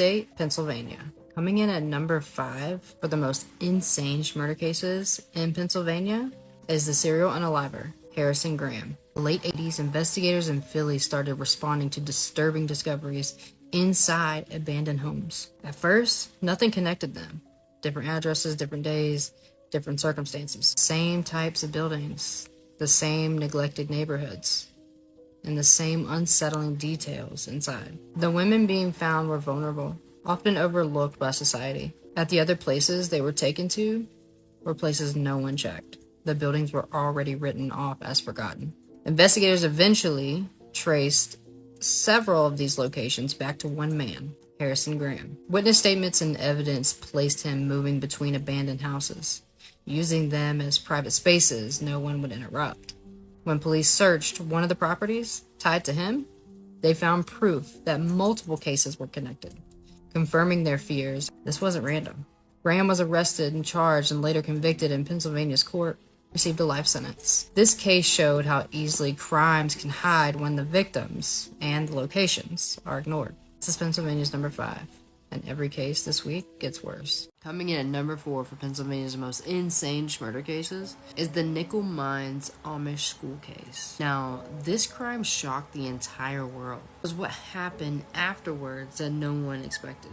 state, Pennsylvania. Coming in at number 5 for the most insane murder cases in Pennsylvania is the serial unaliver, Harrison Graham. In the late 80s, investigators in Philly started responding to disturbing discoveries inside abandoned homes. At first, nothing connected them. Different addresses, different days, different circumstances. Same types of buildings, the same neglected neighborhoods, and the same unsettling details inside. The women being found were vulnerable, often overlooked by society. At the other places they were taken to were places no one checked. The buildings were already written off as forgotten. Investigators eventually traced several of these locations back to one man, Harrison Graham. Witness statements and evidence placed him moving between abandoned houses, using them as private spaces no one would interrupt. When police searched one of the properties tied to him, they found proof that multiple cases were connected, confirming their fears. This wasn't random. Graham was arrested and charged and later convicted in Pennsylvania's court, received a life sentence. This case showed how easily crimes can hide when the victims and the locations are ignored. This is Pennsylvania's number 5, and every case this week gets worse. Coming in at number 4 for Pennsylvania's most insane murder cases is the Nickel Mines Amish school case. Now, this crime shocked the entire world. It was what happened afterwards that no one expected.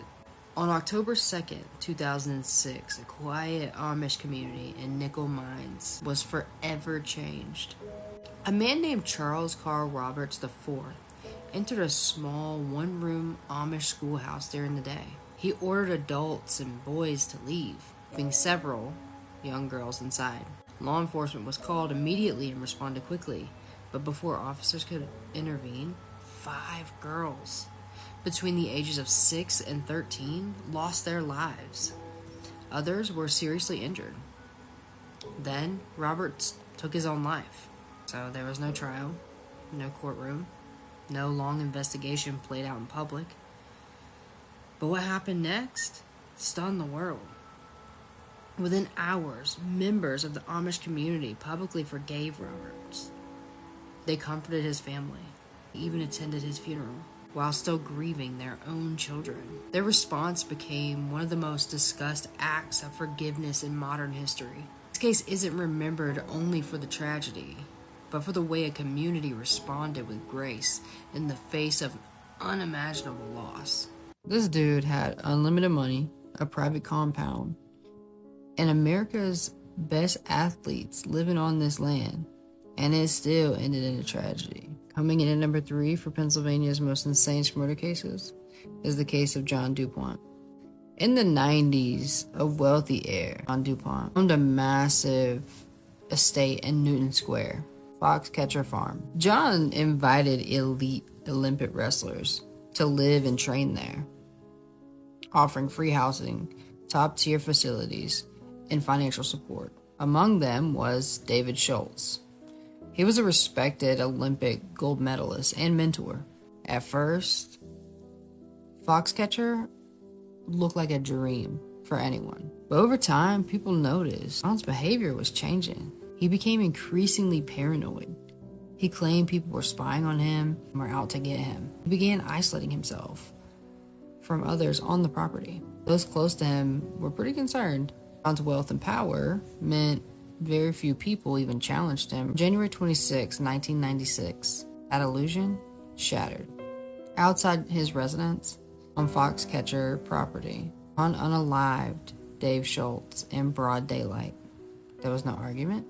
On October 2nd, 2006, a quiet Amish community in Nickel Mines was forever changed. A man named Charles Carl Roberts IV entered a small one-room Amish schoolhouse during the day. He ordered adults and boys to leave, leaving several young girls inside. Law enforcement was called immediately and responded quickly, but before officers could intervene, 5 girls between the ages of 6 and 13 lost their lives. Others were seriously injured. Then Roberts took his own life. So there was no trial, no courtroom, no long investigation played out in public. But what happened next stunned the world. Within hours, members of the Amish community publicly forgave Roberts. They comforted his family, even attended his funeral, while still grieving their own children. Their response became one of the most discussed acts of forgiveness in modern history. This case isn't remembered only for the tragedy, but for the way a community responded with grace in the face of unimaginable loss. This dude had unlimited money, a private compound, and America's best athletes living on this land, and it still ended in a tragedy. Coming in at number 3 for Pennsylvania's most insane murder cases is the case of John DuPont. In the 90s, a wealthy heir, John DuPont, owned a massive estate in Newton Square, Foxcatcher Farm. John invited elite Olympic wrestlers to live and train there, offering free housing, top-tier facilities, and financial support. Among them was David Schultz. He was a respected Olympic gold medalist and mentor. At first, Foxcatcher looked like a dream for anyone. But over time, people noticed John's behavior was changing. He became increasingly paranoid. He claimed people were spying on him and were out to get him. He began isolating himself from others on the property. Those close to him were pretty concerned. John's wealth and power meant very few people even challenged him. January 26, 1996, that illusion shattered. Outside his residence on Foxcatcher property, John unalived Dave Schultz in broad daylight. There was no argument,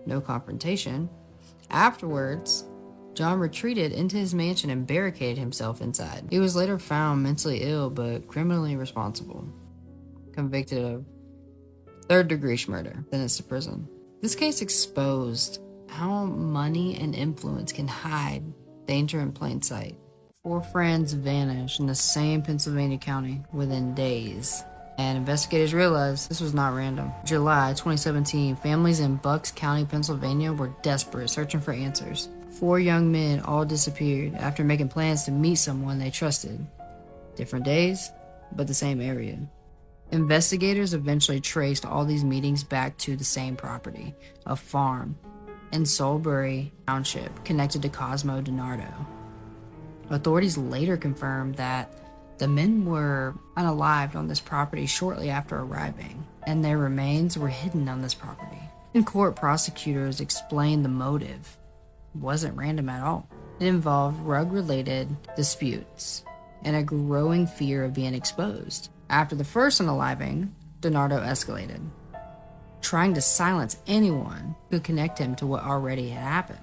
no confrontation. Afterwards, John retreated into his mansion and barricaded himself inside. He was later found mentally ill but criminally responsible, convicted of third-degree murder, sentenced to prison. This case exposed how money and influence can hide danger in plain sight. 4 friends vanished in the same Pennsylvania county within days, and investigators realized this was not random. July 2017, families in Bucks County, Pennsylvania were desperate, searching for answers. 4 young men all disappeared after making plans to meet someone they trusted. Different days, but the same area. Investigators eventually traced all these meetings back to the same property, a farm in Salisbury Township connected to Cosmo DiNardo. Authorities later confirmed that The men were unalived on this property shortly after arriving, and their remains were hidden on this property. In court, prosecutors explained the motive. It wasn't random at all. It involved drug-related disputes and a growing fear of being exposed. After the first unaliving, DiNardo escalated, trying to silence anyone who could connect him to what already had happened.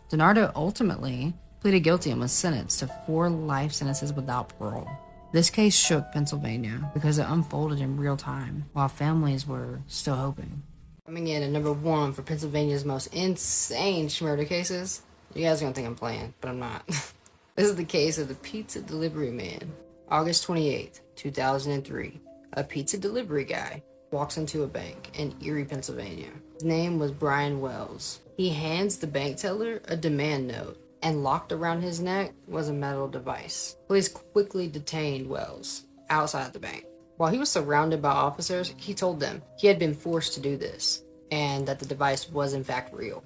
DiNardo ultimately pleaded guilty and was sentenced to 4 life sentences without parole. This case shook Pennsylvania because it unfolded in real time, while families were still hoping. Coming in at number 1 for Pennsylvania's most insane murder cases. You guys are gonna think I'm playing, but I'm not. This is the case of the pizza delivery man. August 28th, 2003. A pizza delivery guy walks into a bank in Erie, Pennsylvania. His name was Brian Wells. He hands the bank teller a demand note, and locked around his neck was a metal device. Police quickly detained Wells outside the bank. While he was surrounded by officers, he told them he had been forced to do this, and that the device was in fact real.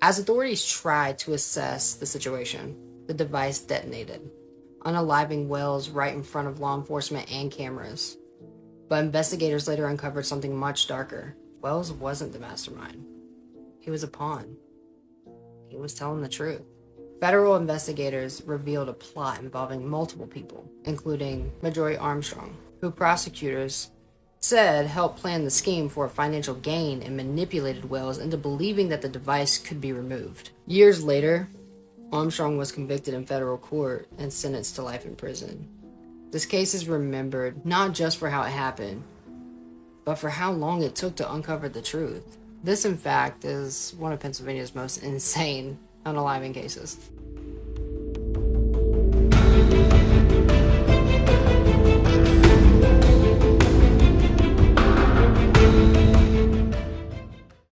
As authorities tried to assess the situation, the device detonated, unaliving Wells right in front of law enforcement and cameras. But investigators later uncovered something much darker. Wells wasn't the mastermind. He was a pawn. He was telling the truth. Federal investigators revealed a plot involving multiple people, including Marjorie Armstrong, who prosecutors said helped plan the scheme for a financial gain and manipulated Wells into believing that the device could be removed. Years later, Armstrong was convicted in federal court and sentenced to life in prison. This case is remembered not just for how it happened, but for how long it took to uncover the truth. This, in fact, is one of Pennsylvania's most insane unaliving cases.